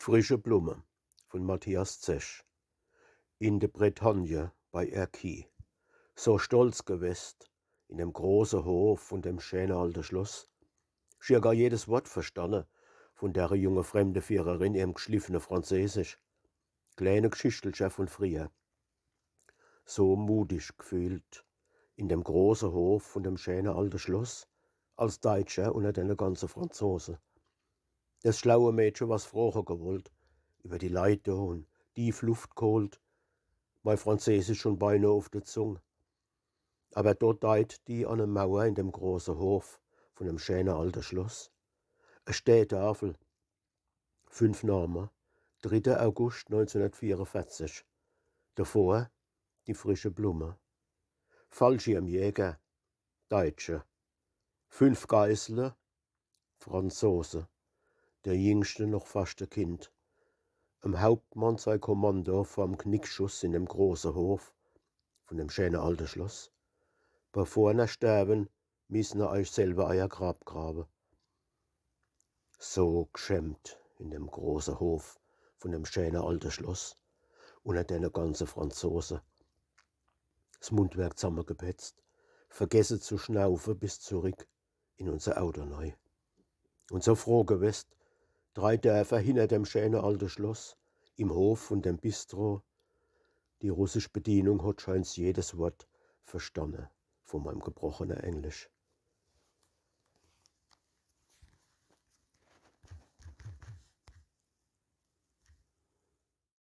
Frische Blume von Matthias Zesch. In de Bretagne bei Erquy. So stolz gewest in dem großen Hof und dem schönen alten Schloss. Schier gar jedes Wort verstanden von der junge fremde Führerin ihrem geschliffene Französisch. Kleine Geschichtelchen von früher. So mutig gefühlt in dem großen Hof und dem schönen alten Schloss als Deutscher unter den ganzen Franzosen. Das schlaue Mädchen, was fragen gewollt, über die Leute und tief Luft geholt, mein Französisch schon beinahe auf der Zunge. Aber dort deit die an der Mauer in dem großen Hof von dem schönen alten Schloss. Eine Stehtafel, 5 Namen, 3. August 1944. Davor die frische Blume. Fallschirmjäger, Deutsche. 5 Geiseln, Franzosen. Der jüngste noch fast ein Kind. Am Hauptmann sein Kommando vorm Knickschuss in dem großen Hof von dem schönen alten Schloss. Bevor ihr sterben, müssen ihr euch selber euer Grab graben. So geschämt in dem großen Hof von dem schönen alten Schloss unter den ganzen Franzosen. Das Mundwerk zusammengepetzt, vergessen zu schnaufen bis zurück in unser Auto neu. Und so froh gewesen, 3 Dörfer hinter dem schönen alten Schloss, im Hof von dem Bistro. Die russische Bedienung hat scheins jedes Wort verstanden von meinem gebrochenen Englisch.